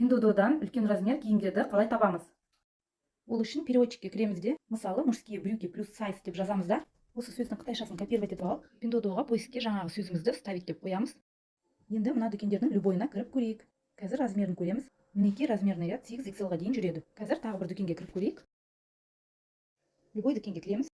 Pinduoduo'dan үлкен размер киімдерді қалай табамыз? Ол үшін переводчикке кіреміз де, мысалы мужские брюки плюс сайз деп жазамыз да, осы сөздің қытайшасын копировать етіп алып, Pinduoduo'ға поискке жаңағы сөзімізді вставить деп қоямыз. Енді мына дүкендердің любойына кіріп көрейік. Қазір размерін көреміз. Мінекей размерный ряд 8XL-ға дейін жүреді. Қазір тағы бір дүкенге кіріп көрейік. Любой дүкенге кіреміз.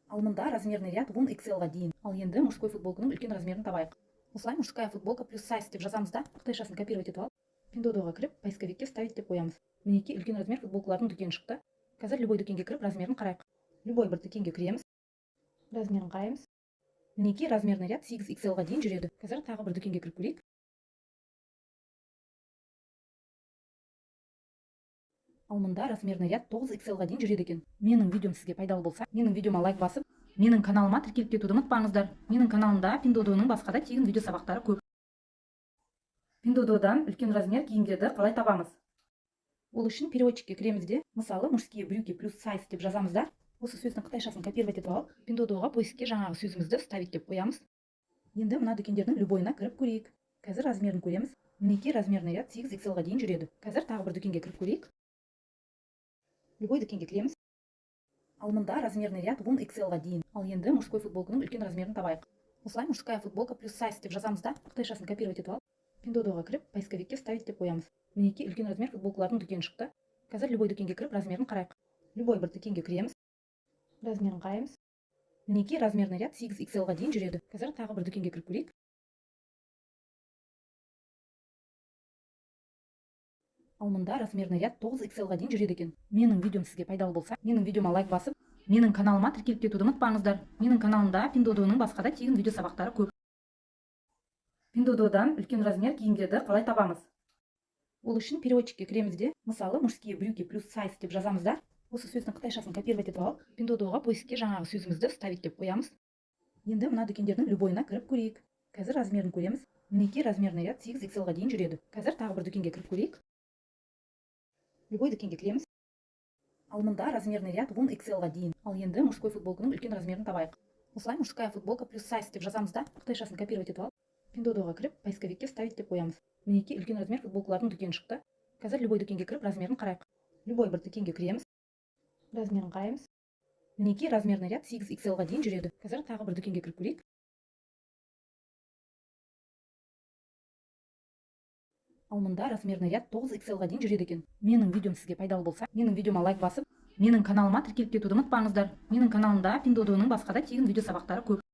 Ал мұнда размерный ряд 10XL-ға дейін. Ал енді мужской футболканың үлкен размерін табайық. Осылай мужская футболка плюс сайз деп жазамыз да, қытайшасын копировать етіп алып, Pinduoduo'ға кіріп, поисковикке вставить деп қоямыз. Мінекей үлкен размер футболкалардың дүкені шықты. Қазір любой дүкенге кіріп, размерін қарайық. Любой бір дүкенге кіреміз. Размерін қараймыз. Мінекей размерный ряд 8XL-ға дейін жүреді. Қазір тағы бір дүкенге кіріп көрейік. Ал мұнда размерный ряд 9XL-ға дейін жүреді екен. Менің видеом сізге пайдалы болса, менің видеома лайк басып, менің каналыма тіркеліп кетуді ұмытпаңыздар. Менің каналымда Pinduoduo'ның басқа да тегін видео сабақтары көп. Pinduoduo'дан үлкен размер киімдерді қалай табамыз? Ол үшін переводчикке кіреміз де, мысалы мужские брюки плюс сайз деп жазамыз да, осы сөздің қытайшасын копировать етіп алып, Pinduoduo'ға поискке жаңағы сөзімізді вставить деп қоямыз. Енді мына дүкендердің любойына кіріп көрейік. Қазір размерін көреміз. Мінекей размерный ряд 8XL-ға дейін жүреді. Қазір тағы бір дүкенге кіріп көрейік. Любой дүкенге кіреміз. Ал мұнда размерный ряд 10XL-ға дейін. Ал енді мужской футболканың үлкен размерін табайық. Осылай мужская футболка плюс сайз деп жазамыз да, қытайшасын копировать етіп алып, Pinduoduo'ға кіріп, поисковикке вставить деп қоямыз. Мінекей үлкен размер футболкалардың дүкені шықты. Қазір любой дүкенге кіріп, размерін қарайық. Любой бір дүкенге кіреміз. Размерін қараймыз. Мінекей размерный ряд 8XL-ға дейін жүреді. Қазір тағы бір дүкенге кіріп көрейік. Ал мұнда размерный ряд 9XL-ға дейін жүреді екен. Менің видеом сізге пайдалы болса, менің видеома лайк басып, менің каналыма тіркеліп кетуді ұмытпаңыздар. Менің каналымда Pinduoduo'ның басқа да тегін видео сабақтары көп. Pinduoduo'дан үлкен размер киімдерді қалай табамыз? Ол үшін переводчикке кіреміз де, мысалы мужские брюки плюс сайз деп жазамыз да, осы сөздің қытайшасын копировать етіп алып, Pinduoduo'ға поискке жаңағы сөзімізді вставить деп қоямыз. Енді мына дүкендердің любойына кіріп көрейік. Қазір размерін көреміз. Мінекей размерный ряд 8XL-ға дейін жүреді. Қазір тағы бір дүкенге кіріп көрейік. Любой дүкенге кіреміз. Ал мұнда размерный ряд 10XL-ға дейін. Ал енді мужской футболканың үлкен размерін табайық. Осылай мужская футболка плюс сайз деп жазамыз да, қытайшасын копировать етіп алып, Pinduoduo'ға кіріп, поисковикке вставить деп қоямыз. Мінекей үлкен размер футболкалардың дүкені шықты. Қазір любой дүкенге кіріп, размерін қарайық. Любой бір дүкенге кіреміз. Размерін қараймыз. Мінекей размерный ряд 8XL-ға дейін жүреді. Қазір тағы бір дүкенге кіріп көрейік. Ал мұнда размерный ряд 9XL-ға дейін жүреді екен. Менің видеом сізге пайдалы болса, менің видеома лайк басып, менің каналыма тіркеліп кетуді ұмытпаңыздар. Менің каналымда Pinduoduo'ның басқа да тегін видео сабақтары көп.